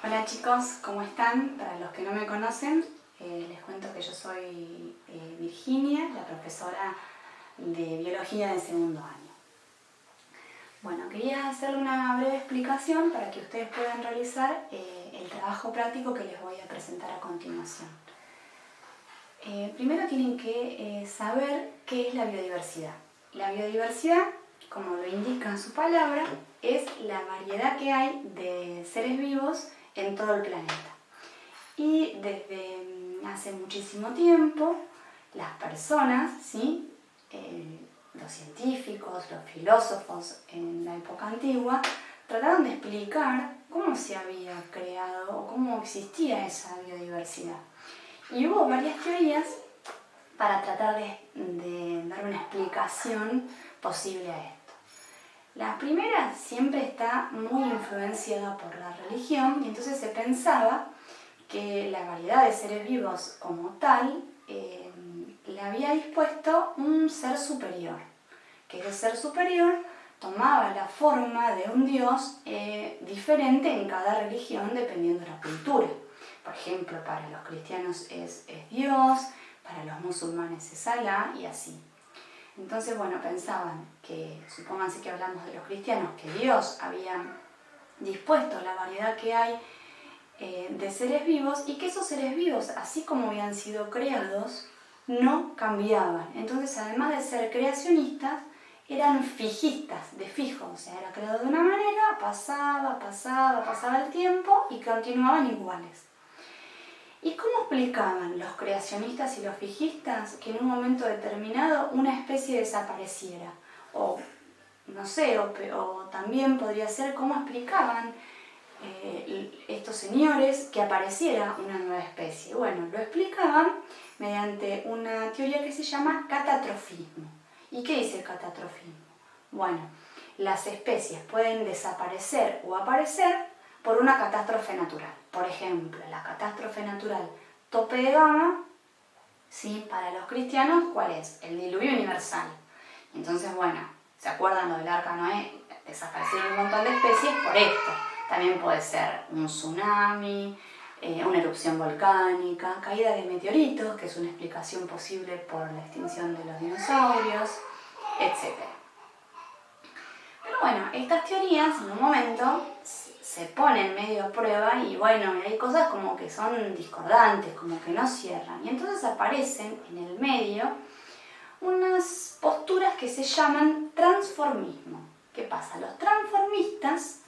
Hola chicos, ¿cómo están? Para los que no me conocen, les cuento que yo soy Virginia, la profesora de Biología de segundo año. Bueno, quería hacerle una breve explicación para que ustedes puedan realizar el trabajo práctico que les voy a presentar a continuación. Primero tienen que saber qué es la biodiversidad. La biodiversidad, como lo indica su palabra, es la variedad que hay de seres vivos en todo el planeta. Y desde hace muchísimo tiempo, las personas, ¿sí? Los científicos, los filósofos en la época antigua, trataron de explicar cómo se había creado o cómo existía esa biodiversidad. Y hubo varias teorías para tratar de dar una explicación posible a esto. La primera siempre está muy influenciada por la religión y entonces se pensaba que la variedad de seres vivos como tal le había dispuesto un ser superior, que ese ser superior tomaba la forma de un dios diferente en cada religión dependiendo de la cultura. Por ejemplo, para los cristianos es Dios, para los musulmanes es Alá y así. Entonces, bueno, pensaban que, supónganse que hablamos de los cristianos, que Dios había dispuesto la variedad que hay de seres vivos y que esos seres vivos, así como habían sido creados, no cambiaban. Entonces, además de ser creacionistas, eran fijistas, de fijo, o sea, era creado de una manera, pasaba el tiempo y continuaban iguales. ¿Y cómo explicaban los creacionistas y los fijistas que en un momento determinado una especie desapareciera? O, no sé, o también podría ser cómo explicaban estos señores que apareciera una nueva especie. Bueno, lo explicaban mediante una teoría que se llama catastrofismo. ¿Y qué dice el catastrofismo? Bueno, las especies pueden desaparecer o aparecer por una catástrofe natural. Por ejemplo, la catástrofe natural tope de gama, ¿sí? Para los cristianos, ¿cuál es? El diluvio universal. Entonces, bueno, ¿se acuerdan lo del Arca Noé? Desaparecieron un montón de especies por esto. También puede ser un tsunami, una erupción volcánica, caída de meteoritos, que es una explicación posible por la extinción de los dinosaurios, etc. Pero bueno, estas teorías en un momento se ponen medio a prueba y bueno, hay cosas como que son discordantes, como que no cierran. Y entonces aparecen en el medio unas posturas que se llaman transformismo. ¿Qué pasa? Los transformistas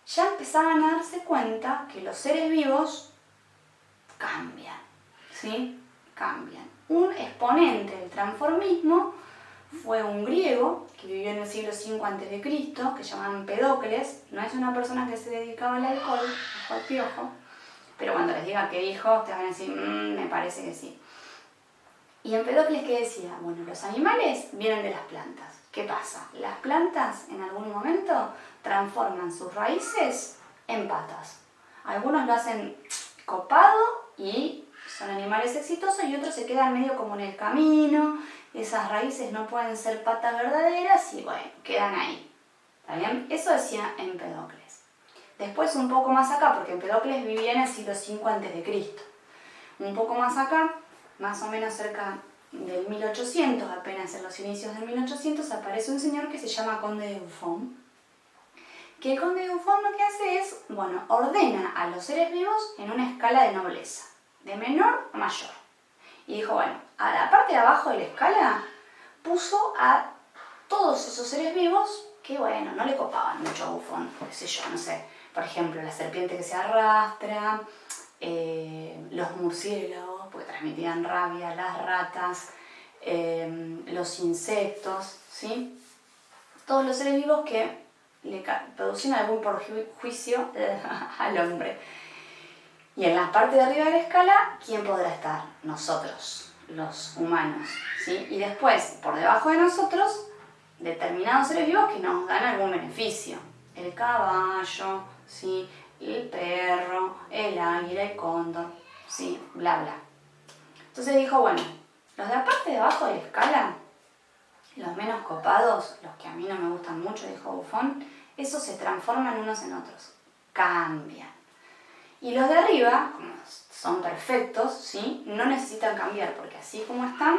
ya empezaban a darse cuenta que los seres vivos cambian, ¿sí? Cambian. Un exponente del transformismo fue un griego que vivió en el siglo V a.C., que llamaban Empedocles. No es una persona que se dedicaba al alcohol, al piojo, pero cuando les diga qué dijo, te van a decir, me parece que sí. Y Empedocles, ¿qué decía? Bueno, los animales vienen de las plantas. ¿Qué pasa? Las plantas en algún momento transforman sus raíces en patas. Algunos lo hacen copado y son animales exitosos y otros se quedan medio como en el camino. Esas raíces no pueden ser patas verdaderas y bueno, quedan ahí. ¿Está bien? Eso decía Empedocles. Después un poco más acá, porque Empedocles vivía en el siglo V a.C. Un poco más acá, más o menos cerca del 1800, apenas en los inicios del 1800, aparece un señor que se llama Conde de Buffon. Que el Conde de Buffon lo que hace es, bueno, ordena a los seres vivos en una escala de nobleza, de menor a mayor. Y dijo, bueno, a la parte de abajo de la escala puso a todos esos seres vivos que, bueno, no le copaban mucho a Buffon, qué sé yo, no sé. Por ejemplo, la serpiente que se arrastra, los murciélagos, porque transmitían rabia, las ratas, los insectos, ¿sí? Todos los seres vivos que le producían algún perjuicio al hombre. Y en la parte de arriba de la escala, ¿quién podrá estar? Nosotros, los humanos, ¿sí? Y después, por debajo de nosotros, determinados seres vivos que nos dan algún beneficio. El caballo, ¿sí? El perro, el águila, el cóndor, ¿sí? Bla, bla. Entonces dijo, bueno, los de la parte de abajo de la escala, los menos copados, los que a mí no me gustan mucho, dijo Buffon, esos se transforman unos en otros, cambian. Y los de arriba, como son perfectos, ¿sí? No necesitan cambiar, porque así como están,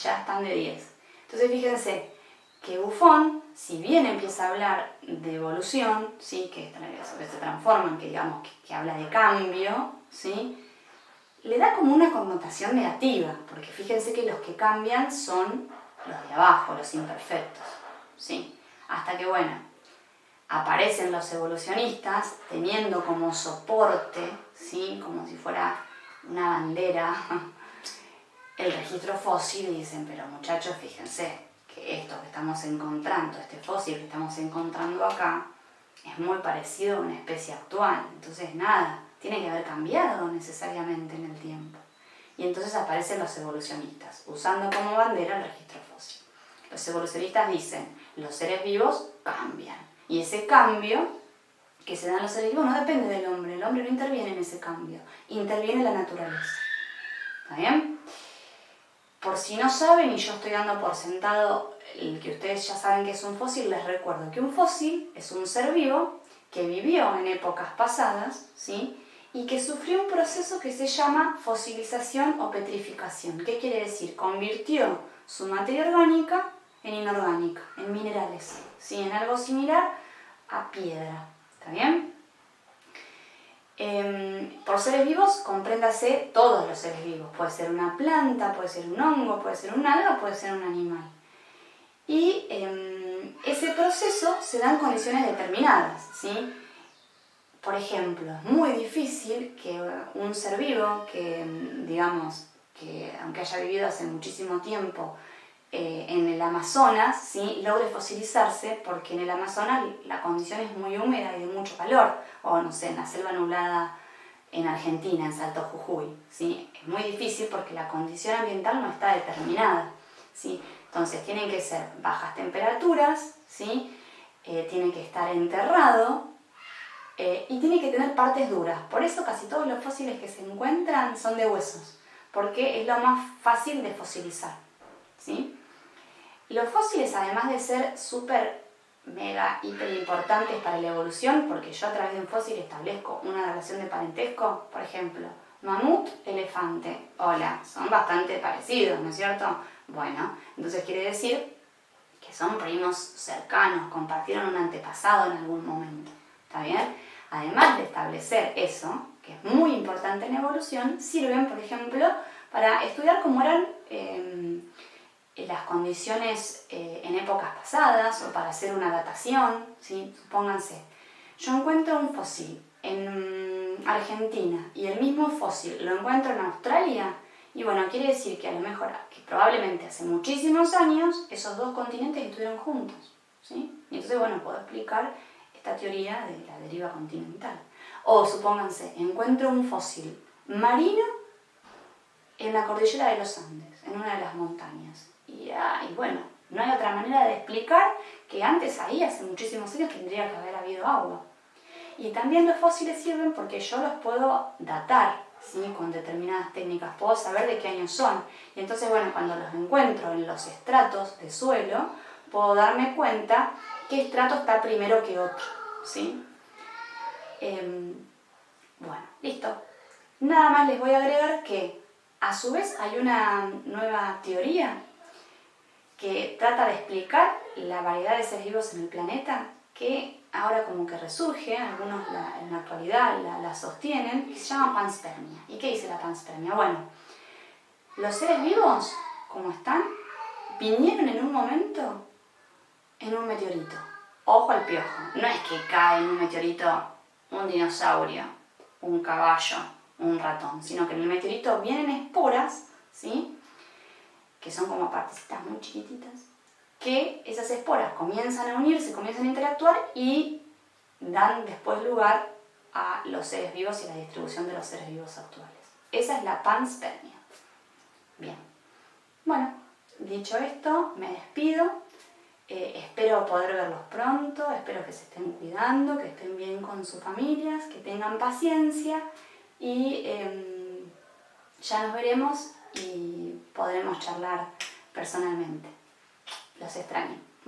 ya están de 10. Entonces fíjense que Buffon, si bien empieza a hablar de evolución, ¿sí? Que se transforman, que digamos que habla de cambio, ¿sí? Le da como una connotación negativa, porque fíjense que los que cambian son los de abajo, los imperfectos, ¿sí? Hasta que, bueno, aparecen los evolucionistas teniendo como soporte, ¿sí? Como si fuera una bandera, el registro fósil, y dicen, pero muchachos, fíjense que esto que estamos encontrando, este fósil que estamos encontrando acá, es muy parecido a una especie actual. Entonces, nada, tiene que haber cambiado necesariamente en el tiempo. Y entonces aparecen los evolucionistas, usando como bandera el registro fósil. Los evolucionistas dicen, los seres vivos cambian. Y ese cambio que se da en los seres vivos no depende del hombre. El hombre no interviene en ese cambio. Interviene la naturaleza. ¿Está bien? Por si no saben, y yo estoy dando por sentado el que ustedes ya saben que es un fósil, les recuerdo que un fósil es un ser vivo que vivió en épocas pasadas, ¿sí? Y que sufrió un proceso que se llama fosilización o petrificación. ¿Qué quiere decir? Convirtió su materia orgánica en inorgánica, en minerales, ¿sí? En algo similar a piedra. ¿Está bien? Por seres vivos, compréndase todos los seres vivos. Puede ser una planta, puede ser un hongo, puede ser un alga, puede ser un animal. Y ese proceso se da en condiciones determinadas, ¿sí? Por ejemplo, es muy difícil que un ser vivo que, digamos, que aunque haya vivido hace muchísimo tiempo en el Amazonas, ¿sí? Logre fosilizarse, porque en el Amazonas la condición es muy húmeda y de mucho calor, o no sé, en la selva nublada en Argentina, en Salto Jujuy, ¿sí? Es muy difícil porque la condición ambiental no está determinada, ¿sí? Entonces tienen que ser bajas temperaturas, ¿sí? Tiene que estar enterrado y tiene que tener partes duras. Por eso casi todos los fósiles que se encuentran son de huesos, porque es lo más fácil de fosilizar, ¿sí? Los fósiles, además de ser súper, mega, hiper importantes para la evolución, porque yo a través de un fósil establezco una relación de parentesco, por ejemplo, mamut, elefante, hola, son bastante parecidos, ¿no es cierto? Bueno, entonces quiere decir que son primos cercanos, compartieron un antepasado en algún momento, ¿está bien? Además de establecer eso, que es muy importante en evolución, sirven, por ejemplo, para estudiar cómo eran las condiciones en épocas pasadas, o para hacer una datación, ¿sí? Supónganse, yo encuentro un fósil en Argentina y el mismo fósil lo encuentro en Australia, y bueno, quiere decir que a lo mejor, que probablemente hace muchísimos años, esos dos continentes estuvieron juntos, ¿sí? Y entonces, bueno, puedo explicar esta teoría de la deriva continental. O supónganse, encuentro un fósil marino en la cordillera de los Andes, en una de las montañas. Y bueno, no hay otra manera de explicar que antes ahí, hace muchísimos años, tendría que haber habido agua. Y también los fósiles sirven porque yo los puedo datar, ¿sí? Con determinadas técnicas, puedo saber de qué año son. Y entonces, bueno, cuando los encuentro en los estratos de suelo, puedo darme cuenta qué estrato está primero que otro, ¿sí? Bueno, listo. Nada más les voy a agregar que, a su vez, hay una nueva teoría que trata de explicar la variedad de seres vivos en el planeta, que ahora como que resurge, algunos en la actualidad la sostienen, que se llama panspermia. ¿Y qué dice la panspermia? Bueno, los seres vivos, como están, vinieron en un momento en un meteorito. Ojo al piojo, no es que cae en un meteorito un dinosaurio, un caballo, un ratón, sino que en el meteorito vienen esporas, ¿sí? Que son como partecitas muy chiquititas, que esas esporas comienzan a unirse, comienzan a interactuar y dan después lugar a los seres vivos y a la distribución de los seres vivos actuales. Esa es la panspermia. Bien. Bueno, dicho esto, me despido. Espero poder verlos pronto, espero que se estén cuidando, que estén bien con sus familias, que tengan paciencia y ya nos veremos y podremos charlar personalmente. Los extraño.